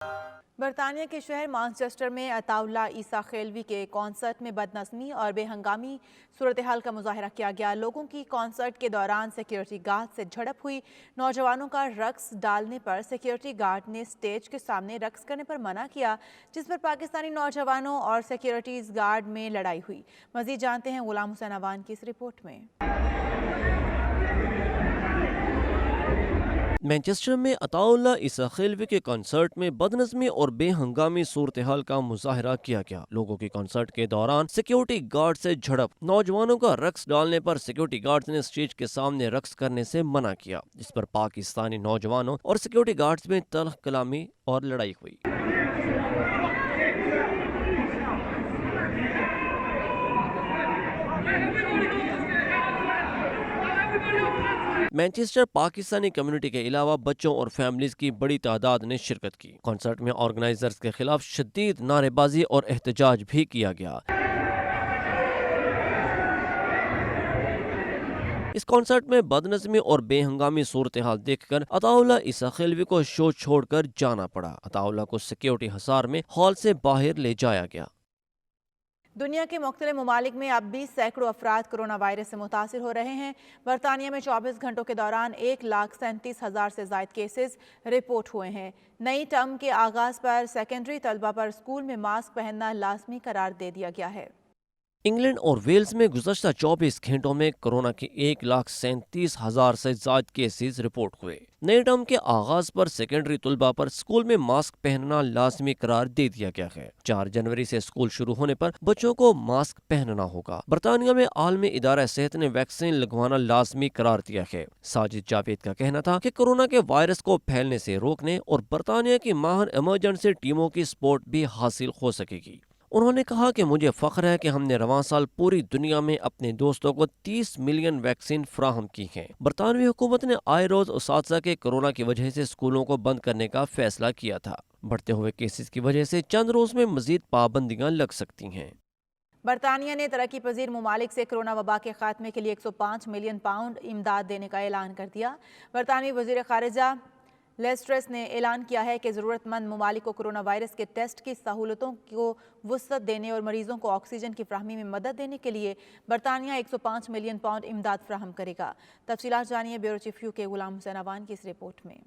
برطانیہ کے شہر مانچسٹر میں عطا اللہ عیسیٰ خیلوی کے کانسرٹ میں بدنظمی اور بے ہنگامی صورتحال کا مظاہرہ کیا گیا۔ لوگوں کی کانسرٹ کے دوران سیکیورٹی گارڈ سے جھڑپ ہوئی۔ نوجوانوں کا رقص ڈالنے پر سیکیورٹی گارڈ نے سٹیج کے سامنے رقص کرنے پر منع کیا، جس پر پاکستانی نوجوانوں اور سیکیورٹیز گارڈ میں لڑائی ہوئی۔ مزید جانتے ہیں غلام حسین اوان کی اس رپورٹ میں۔ مانچسٹر میں عطا اللہ عیسیٰ خیلوی کے کنسرٹ میں بدنظمی اور بے ہنگامی صورتحال کا مظاہرہ کیا گیا۔ لوگوں کی کنسرٹ کے دوران سیکیورٹی گارڈ سے جھڑپ۔ نوجوانوں کا رقص ڈالنے پر سیکیورٹی گارڈز نے سٹیج کے سامنے رقص کرنے سے منع کیا، جس پر پاکستانی نوجوانوں اور سیکیورٹی گارڈز میں تلخ کلامی اور لڑائی ہوئی۔ مانچسٹر پاکستانی کمیونٹی کے علاوہ بچوں اور فیملیز کی بڑی تعداد نے شرکت کی۔ کنسرٹ میں آرگنائزرز کے خلاف شدید نعرے بازی اور احتجاج بھی کیا گیا۔ اس کنسرٹ میں بدنظمی اور بے ہنگامی صورتحال دیکھ کر عطا اللہ عیسیٰ خیلوی کو شو چھوڑ کر جانا پڑا۔ عطا اللہ کو سیکیورٹی حصار میں ہال سے باہر لے جایا گیا۔ دنیا کے مختلف ممالک میں اب بھی سینکڑوں افراد کرونا وائرس سے متاثر ہو رہے ہیں۔ برطانیہ میں 24 گھنٹوں کے دوران 1,37,000 سے زائد کیسز رپورٹ ہوئے ہیں۔ نئی ٹرم کے آغاز پر سیکنڈری طلبہ پر اسکول میں ماسک پہننا لازمی قرار دے دیا گیا ہے۔ انگلینڈ اور ویلز میں گزشتہ 24 گھنٹوں میں کرونا کے 1,37,000 سے زائد کیسز رپورٹ ہوئے۔ نئے ٹرم کے آغاز پر سیکنڈری طلبہ پر اسکول میں ماسک پہننا لازمی قرار دے دیا گیا ہے۔ 4 جنوری سے اسکول شروع ہونے پر بچوں کو ماسک پہننا ہوگا۔ برطانیہ میں عالمی ادارہ صحت نے ویکسین لگوانا لازمی قرار دیا ہے۔ ساجد جاوید کا کہنا تھا کہ کورونا کے وائرس کو پھیلنے سے روکنے اور برطانیہ کی ماہر ایمرجنسی ٹیموں کی سپورٹ بھی حاصل ہو سکے گی۔ انہوں نے کہا کہ مجھے فخر ہے کہ ہم نے رواں سال پوری دنیا میں اپنے دوستوں کو 30 ملین ویکسین فراہم کی ہیں۔ برطانوی حکومت نے آئے روز اساتذہ کے کورونا کی وجہ سے اسکولوں کو بند کرنے کا فیصلہ کیا تھا۔ بڑھتے ہوئے کیسز کی وجہ سے چند روز میں مزید پابندیاں لگ سکتی ہیں۔ برطانیہ نے ترقی پذیر ممالک سے کرونا وبا کے خاتمے کے لیے 105 ملین پاؤنڈ امداد دینے کا اعلان کر دیا۔ برطانوی وزیر خارجہ لیسٹرس نے اعلان کیا ہے کہ ضرورت مند ممالک کو کرونا وائرس کے ٹیسٹ کی سہولتوں کو وسعت دینے اور مریضوں کو آکسیجن کی فراہمی میں مدد دینے کے لیے برطانیہ 105 ملین پاؤنڈ امداد فراہم کرے گا۔ تفصیلات جانیے بیورو چیف یو کے غلام حسین اوان کی اس رپورٹ میں۔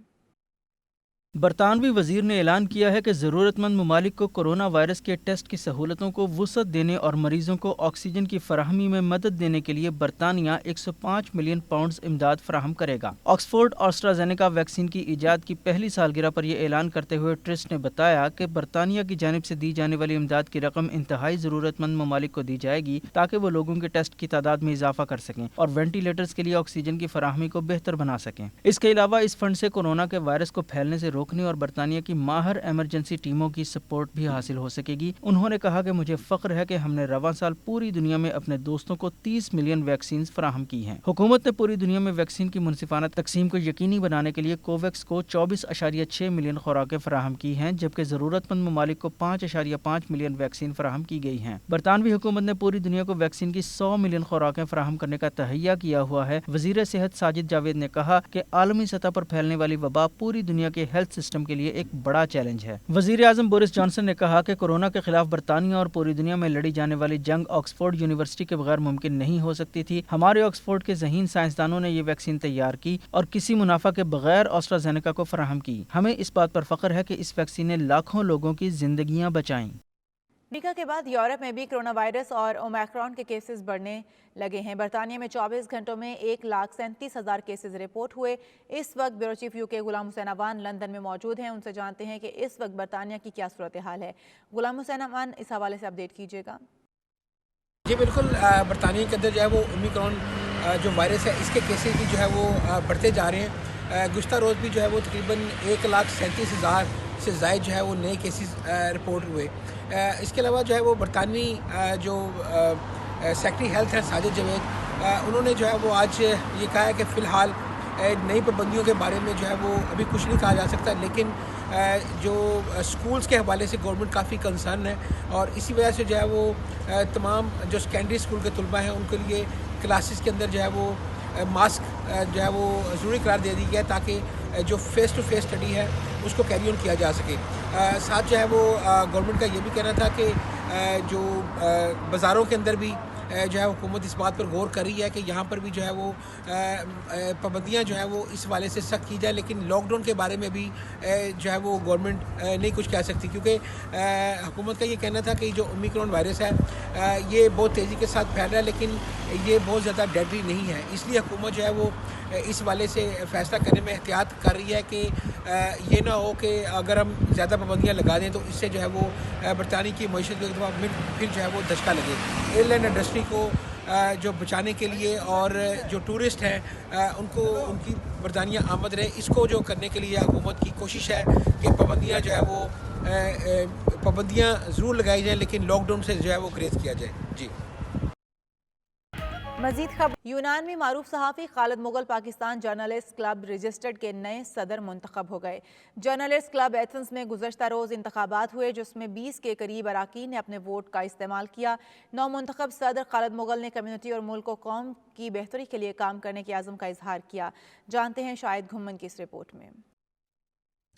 برطانوی وزیر نے اعلان کیا ہے کہ ضرورت مند ممالک کو کرونا وائرس کے ٹیسٹ کی سہولتوں کو وسعت دینے اور مریضوں کو آکسیجن کی فراہمی میں مدد دینے کے لیے برطانیہ 105 ملین پاؤنڈز امداد فراہم کرے گا۔ آکسفورڈ آسٹرازینیکا ویکسین کی ایجاد کی پہلی سالگرہ پر یہ اعلان کرتے ہوئے ٹرسٹ نے بتایا کہ برطانیہ کی جانب سے دی جانے والی امداد کی رقم انتہائی ضرورت مند ممالک کو دی جائے گی تاکہ وہ لوگوں کے ٹیسٹ کی تعداد میں اضافہ کر سکیں اور وینٹیلیٹرز کے لیے آکسیجن کی فراہمی کو بہتر بنا سکیں۔ اس کے علاوہ اس فنڈ سے کورونا کے وائرس کو پھیلنے سے روکنے اور برطانیہ کی ماہر ایمرجنسی ٹیموں کی سپورٹ بھی حاصل ہو سکے گی۔ انہوں نے کہا کہ مجھے فخر ہے کہ ہم نے رواں سال پوری دنیا میں اپنے دوستوں کو 30 ملین ویکسینز فراہم کی ہیں۔ حکومت نے پوری دنیا میں ویکسین کی منصفانہ تقسیم کو یقینی بنانے کے لیے کوویکس کو 24.6 ملین خوراکیں فراہم کی ہیں، جبکہ ضرورت مند ممالک کو 5.5 ملین ویکسین فراہم کی گئی ہیں۔ برطانوی حکومت نے پوری دنیا کو ویکسین کی 100 ملین خوراکیں فراہم کرنے کا تہیہ کیا ہوا ہے۔ وزیر صحت ساجد جاوید نے کہا کہ عالمی سطح پر پھیلنے والی وبا پوری دنیا کے ہیلتھ سسٹم کے لیے ایک بڑا چیلنج ہے۔ وزیر اعظم بورس جانسن نے کہا کہ کورونا کے خلاف برطانیہ اور پوری دنیا میں لڑی جانے والی جنگ آکسفورڈ یونیورسٹی کے بغیر ممکن نہیں ہو سکتی تھی۔ ہمارے آکسفورڈ کے ذہین سائنسدانوں نے یہ ویکسین تیار کی اور کسی منافع کے بغیر آسٹرازینیکا کو فراہم کی۔ ہمیں اس بات پر فخر ہے کہ اس ویکسین نے لاکھوں لوگوں کی زندگیاں بچائیں۔ امریکہ کے بعد یورپ میں بھی کرونا وائرس اور اومیکرون کے کیسز بڑھنے لگے ہیں۔ برطانیہ میں 24 گھنٹوں میں 1,37,000 کیسز رپورٹ ہوئے۔ اس وقت بیورو چیف یو کے غلام حسین اوان لندن میں موجود ہیں۔ ان سے جانتے ہیں کہ اس وقت برطانیہ کی کیا صورتحال ہے۔ غلام حسین اوان، اس حوالے سے اپڈیٹ کیجیے گا۔ جی بالکل، برطانیہ کے اندر جو ہے وہ اومیکرون جو وائرس ہے اس کے کیسز بھی جو ہے وہ بڑھتے جا رہے ہیں۔ گزشتہ روز بھی جو ہے وہ تقریباً 1,37,000 سے زائد جو ہے وہ نئے کیسز رپورٹ ہوئے۔ اس کے علاوہ جو ہے وہ برطانوی جو سیکٹری ہیلتھ ہے ساجد جاوید، انہوں نے جو ہے وہ آج یہ کہا ہے کہ فی الحال نئی پابندیوں کے بارے میں جو ہے وہ ابھی کچھ نہیں کہا جا سکتا، لیکن جو اسکولز کے حوالے سے گورنمنٹ کافی کنسرن ہے اور اسی وجہ سے جو ہے وہ تمام جو سیکنڈری اسکول کے طلبہ ہیں ان کے لیے کلاسز کے اندر جو ہے وہ ماسک جو ہے وہ ضروری قرار دے دی گیا ہے تاکہ جو فیس ٹو فیس اسٹڈی ہے اس کو کیری آن کیا جا سکے. ساتھ جو ہے وہ گورنمنٹ کا یہ بھی کہنا تھا کہ جو بازاروں کے اندر بھی جو ہے حکومت اس بات پر غور کر رہی ہے کہ یہاں پر بھی جو ہے وہ پابندیاں جو ہے وہ اس حوالے سے سخت کی جائے, لیکن لاک ڈاؤن کے بارے میں بھی جو ہے وہ گورنمنٹ نہیں کچھ کہہ سکتی, کیونکہ حکومت کا یہ کہنا تھا کہ جو اومیکرون وائرس ہے یہ بہت تیزی کے ساتھ پھیل رہا ہے, لیکن یہ بہت زیادہ ڈیڈلی نہیں ہے. اس لیے حکومت جو ہے وہ اس حوالے سے فیصلہ کرنے میں احتیاط کر رہی ہے کہ یہ نہ ہو کہ اگر ہم زیادہ پابندیاں لگا دیں تو اس سے جو ہے وہ برطانیہ کی معیشت کو ایک دفعہ پھر جو ہے وہ دھچکا لگے. ایئر لائن انڈسٹری کو جو بچانے کے لیے اور جو ٹورسٹ ہیں ان کو ان کی برطانیہ آمد رہے, اس کو جو کرنے کے لیے حکومت کی کوشش ہے کہ پابندیاں جو ہے وہ پابندیاں ضرور لگائی جائیں, لیکن لاک ڈاؤن سے جو ہے وہ گریز کیا جائے. جی مزید خبر. یونان میں معروف صحافی Khalid Mughal Pakistan journalist club registered کے نئے صدر منتخب ہو گئے. جرنلسٹ کلب ایتھنز میں گزشتہ روز انتخابات ہوئے جس میں 20 کے قریب اراکین نے اپنے ووٹ کا استعمال کیا. نو منتخب صدر خالد مغل نے کمیونٹی اور ملک و قوم کی بہتری کے لیے کام کرنے کے عزم کا اظہار کیا. جانتے ہیں شاہد گھمن کی اس رپورٹ میں.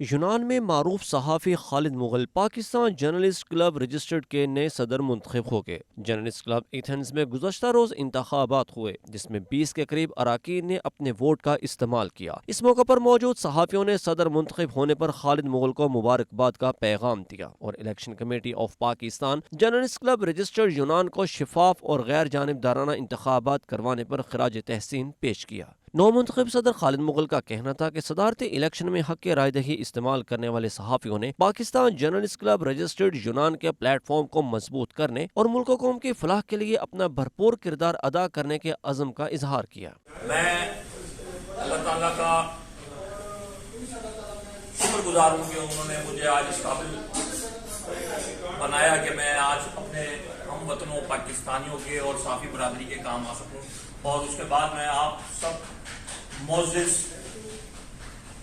یونان میں معروف صحافی Khalid Mughal Pakistan journalist club registered کے نئے صدر منتخب ہو گئے. جرنلسٹ کلب ایتھنز میں گزشتہ روز انتخابات ہوئے جس میں 20 کے قریب اراکین نے اپنے ووٹ کا استعمال کیا. اس موقع پر موجود صحافیوں نے صدر منتخب ہونے پر خالد مغل کو مبارکباد کا پیغام دیا اور election committee of Pakistan journalist club registered یونان کو شفاف اور غیر جانبدارانہ انتخابات کروانے پر خراج تحسین پیش کیا. نو منتخب صدر خالد مغل کا کہنا تھا کہ صدارتی الیکشن میں حق رائے دہی استعمال کرنے والے صحافیوں نے پاکستان جرنلسٹ کلب رجسٹرڈ یونان کے پلیٹ فارم کو مضبوط کرنے اور ملک و قوم کی فلاح کے لیے اپنا بھرپور کردار ادا کرنے کے عزم کا اظہار کیا. میں اللہ تعالیٰ کا شکر گزار ہوں کہ انہوں نے مجھے آج اس قابل بنایا کہ میں آج اپنے ہم وطنوں پاکستانیوں کے اور صحافی برادری کے کام آ سکوں, اور اس کے بعد میں آپ سب معزز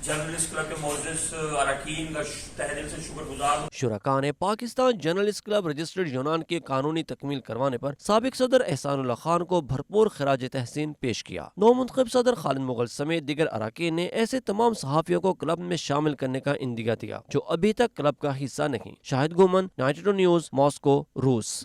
جرنلسٹ کلب کے معزز اراکین کا تہ دل سے شکر گزار ہوں. شرکاء نے پاکستان جرنلسٹ کلب رجسٹرڈ یونان کی قانونی تکمیل کروانے پر سابق صدر احسان اللہ خان کو بھرپور خراج تحسین پیش کیا. نو منتخب صدر خالد مغل سمیت دیگر اراکین نے ایسے تمام صحافیوں کو کلب میں شامل کرنے کا اندیہ دیا جو ابھی تک کلب کا حصہ نہیں. شاہد گومن، 92 نیوز، ماسکو، روس.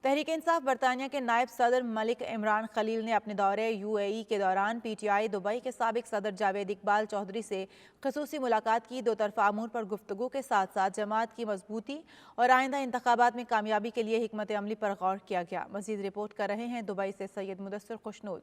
تحریک انصاف برطانیہ کے نائب صدر ملک عمران خلیل نے اپنے دورے UAE کے دوران PTI دبئی کے سابق صدر جاوید اقبال چودھری سے خصوصی ملاقات کی. دو طرفہ امور پر گفتگو کے ساتھ ساتھ جماعت کی مضبوطی اور آئندہ انتخابات میں کامیابی کے لیے حکمت عملی پر غور کیا گیا. مزید رپورٹ کر رہے ہیں دبئی سے سید مدثر خوشنود.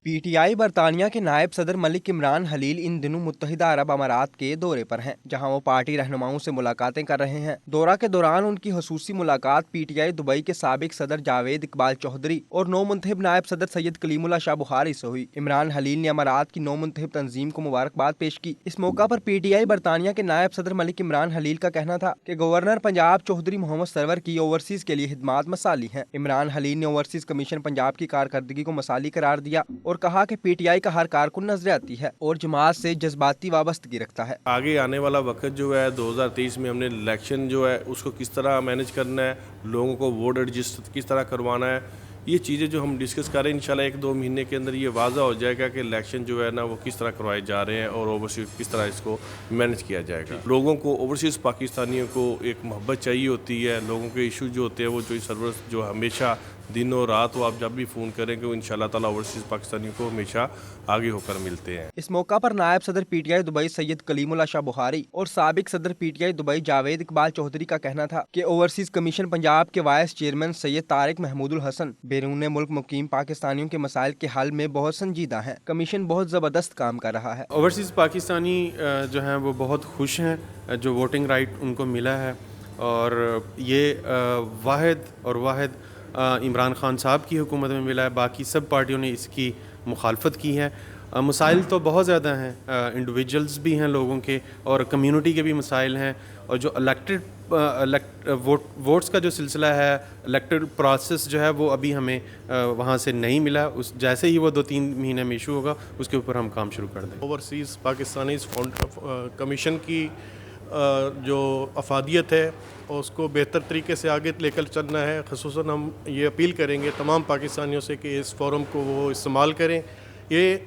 PTI برطانیہ کے نائب صدر ملک عمران خلیل ان دنوں متحدہ عرب امارات کے دورے پر ہیں جہاں وہ پارٹی رہنماؤں سے ملاقاتیں کر رہے ہیں. دورہ کے دوران ان کی خصوصی ملاقات PTI دبئی کے سابق صدر جاوید اقبال چودھری اور نو منتخب نائب صدر سید کلیم اللہ شاہ بخاری سے ہوئی. عمران خلیل نے امارات کی نو منتخب تنظیم کو مبارکباد پیش کی. اس موقع پر PTI برطانیہ کے نائب صدر ملک عمران خلیل کا کہنا تھا کہ گورنر پنجاب چودھری محمد سرور کی اوورسیز کے لیے خدمات مثالی ہیں. عمران خلیل نے اوورسیز کمیشن پنجاب کی کارکردگی کو مثالی قرار دیا اور کہا کہ PTI کا ہر کارکن نظریاتی ہے اور جماعت سے جذباتی وابستگی رکھتا ہے. آگے آنے والا وقت جو ہے 2023 میں ہم نے الیکشن جو ہے اس کو کس طرح مینج کرنا ہے, لوگوں کو ووٹ رجسٹر کس طرح کروانا ہے, یہ چیزیں جو ہم ڈسکس کر رہے ہیں انشاءاللہ 1-2 مہینے کے اندر یہ واضح ہو جائے گا کہ الیکشن جو ہے نا وہ کس طرح کروائے جا رہے ہیں اور اوورسیز کس طرح اس کو مینج کیا جائے گا. لوگوں کو اوورسیز پاکستانیوں کو ایک محبت چاہیے ہوتی ہے. لوگوں کے ایشو جو ہوتے ہیں وہ جو سرورز جو ہمیشہ دن اور رات وہ آپ جب بھی فون کریں کہ وہ انشاءاللہ تعالیٰ اوورسیز پاکستانیوں کو ہمیشہ آگے ہو کر ملتے ہیں. اس موقع پر نائب صدر PTI دبئی سید کلیم اللہ شاہ بخاری اور سابق صدر PTI دبئی جاوید اقبال چودھری کا کہنا تھا کہ اوورسیز کمیشن پنجاب کے وائس چیئرمین سید طارق محمود الحسن بیرون ملک مقیم پاکستانیوں کے مسائل کے حل میں بہت سنجیدہ ہیں. کمیشن بہت زبردست کام کر رہا ہے. اوورسیز پاکستانی جو ہیں وہ بہت خوش ہیں جو ووٹنگ رائٹ ان کو ملا ہے, اور یہ واحد عمران خان صاحب کی حکومت میں ملا ہے. باقی سب پارٹیوں نے اس کی مخالفت کی ہے. مسائل تو بہت زیادہ ہیں, انڈیویجولز بھی ہیں لوگوں کے اور کمیونٹی کے بھی مسائل ہیں, اور جو ووٹس کا جو سلسلہ ہے الیکٹڈ پروسیس جو ہے وہ ابھی ہمیں وہاں سے نہیں ملا. اس جیسے ہی وہ 2-3 مہینے میں ایشو ہوگا اس کے اوپر ہم کام شروع کر دیں. اوورسیز پاکستانیز کمیشن کی جو افادیت ہے اس کو بہتر طریقے سے آگے لے کر چلنا ہے. خصوصاً ہم یہ اپیل کریں گے تمام پاکستانیوں سے کہ اس فورم کو وہ استعمال کریں. یہ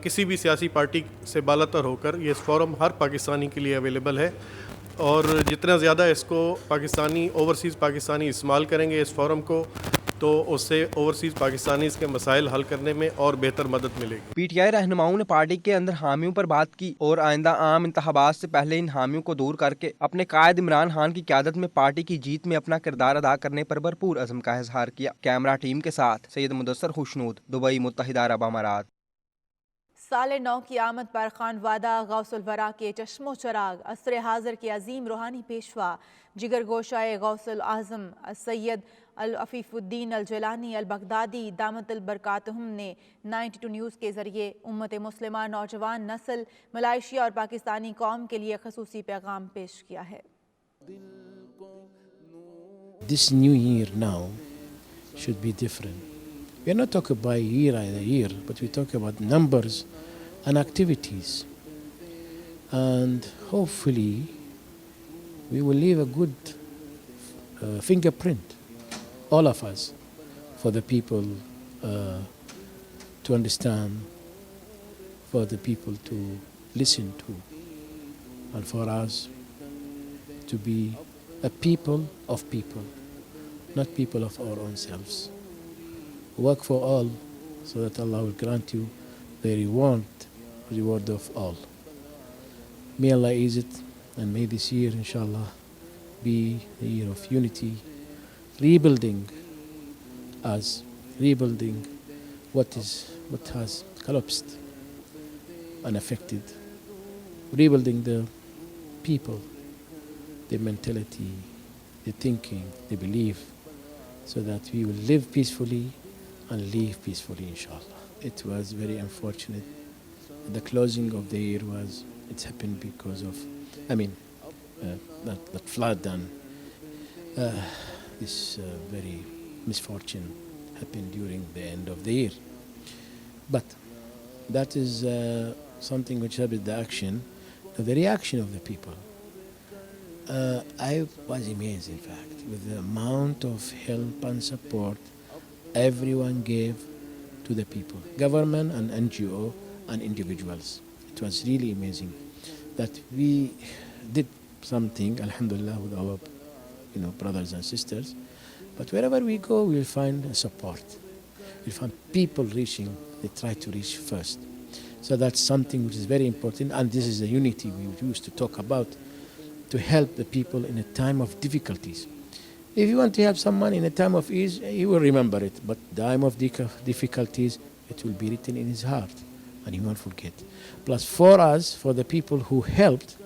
کسی بھی سیاسی پارٹی سے بالاتر ہو کر یہ فورم ہر پاکستانی کے لیے اویلیبل ہے، اور جتنا زیادہ اس کو پاکستانی اوورسیز پاکستانی استعمال کریں گے اس فورم کو، تو اس سے اوورسیز پاکستانی اس کے مسائل حل کرنے میں اور بہتر مدد ملے گی۔ پی ٹی آئی رہنماؤں نے پارٹی کے اندر حامیوں پر بات کی اور آئندہ عام انتخابات سے پہلے ان حامیوں کو دور کر کے اپنے قائد عمران خان کی قیادت میں پارٹی کی جیت میں اپنا کردار ادا کرنے پر بھرپور عزم کا اظہار کیا۔ کیمرہ ٹیم کے ساتھ سید مدثر خوشنود، دبئی، متحدہ عرب امارات۔ سال نو کی آمد پر خانوادہ غوث الورا کے چشم و چراغ عصر حاضر کے عظیم روحانی پیشوا جگر گوشہ غوث العظم سید العفیف الدین الجیلانی البغدادی دامت البرکاتہم نے 92 نیوز کے ذریعے امت مسلمہ، نوجوان نسل، ملائیشیا اور پاکستانی قوم کے لیے خصوصی پیغام پیش کیا ہے۔ This new year now should be different. We are not talking about year, but we talk about numbers and activities. And hopefully we will leave a good fingerprint, all of us, for the people to understand, for the people to listen to, and for us to be a people of people, not people of our own selves. Work for all so that Allah will grant you the reward of all. May Allah ease it, and may this year, inshallah, be the year of unity, rebuilding us, rebuilding what has collapsed and affected, rebuilding the people, the mentality, the thinking, the belief, so that we will live peacefully and leave peacefully, inshallah. It was very unfortunate. The closing of the year it happened because of, that flood and this very misfortune happened during the end of the year. But that is something which happened, the action, the reaction of the people. I was amazed, in fact, with the amount of help and support everyone gave to the people, government and NGO and individuals. It was really amazing that we did something, alhamdulillah, with our brothers and sisters. But wherever we go, we'll find support. We'll find people reaching, they try to reach first. So that's something which is very important, and this is the unity we used to talk about, to help the people in a time of difficulties. If you want to help someone in a time of ease, he will remember it. But time of difficulties, it will be written in his heart, and he won't forget. Plus, for us, for the people who helped,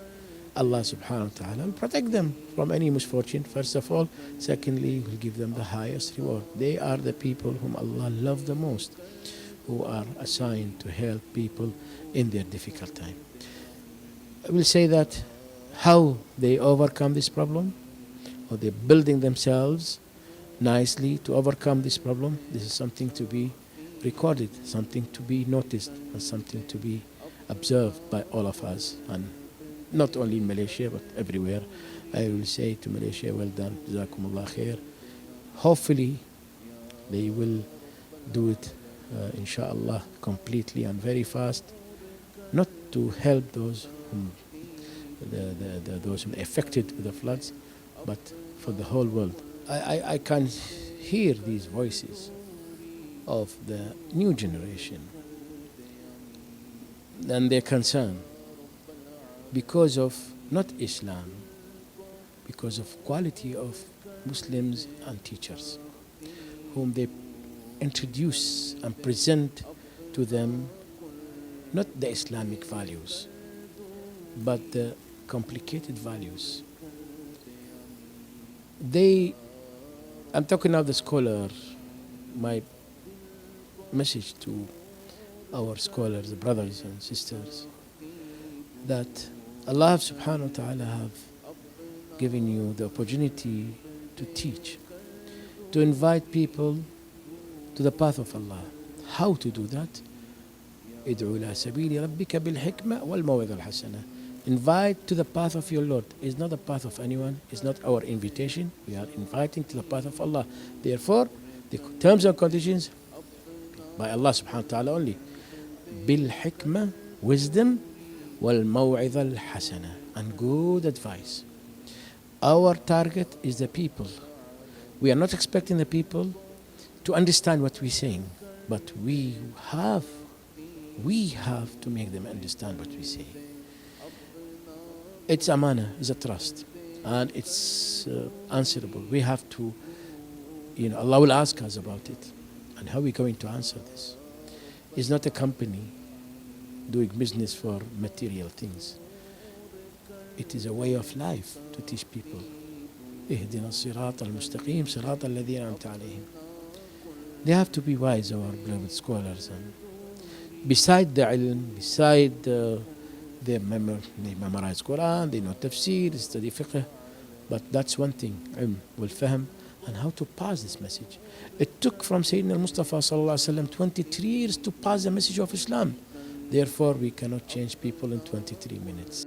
Allah subhanahu wa ta'ala will protect them from any misfortune, first of all. Secondly, He will give them the highest reward. They are the people whom Allah loves the most, who are assigned to help people in their difficult time. I will say that how they overcome this problem, or they're building themselves nicely to overcome this problem, this is something to be recorded, something to be noticed, and something to be observed by all of us, and not only in Malaysia but everywhere. I will say to Malaysia, well done, Jazakumullah khair. Hopefully they will do it inshallah completely and very fast, not to help those whom those who are affected with the floods, but for the whole world. I can hear these voices of the new generation and their concern because of not Islam, because of quality of Muslims and teachers whom they introduce and present to them not the Islamic values but the complicated values. I'm talking now the scholar, my message to our scholars, the brothers and sisters, that Allah subhanahu wa ta'ala have given you the opportunity to teach, to invite people to the path of Allah. How to do that? ادعو إلى سبيل ربك بالحكمة والموعظة الحسنة. Invite to the path of your Lord. It's not the path of anyone. It's not our invitation. We are inviting to the path of Allah. Therefore, the terms and conditions by Allah subhanahu wa ta'ala only. بالحكمة, wisdom, والموعظة الحسنة, and good advice. Our target is the people. We are not expecting the people to understand what we're saying, but we have to make them understand what we say. It's amana, it's a trust, and it's answerable. We have to, Allah will ask us about it, and how are we going to answer this? It's not a company doing business for material things. It is a way of life to teach people. اهدنا الصراط المستقيم صراط الذين أنعمت عليهم. They have to be wise, our beloved scholars, and beside the ilm, beside they memorize Quran, they know tafsir, they study fiqh, but that's one thing, ilm wal fahm, and how to pass this message. It took from Sayyidina Mustafa sallallahu alaihi wasallam 23 years to pass the message of Islam. Therefore, we cannot change people in 23 minutes.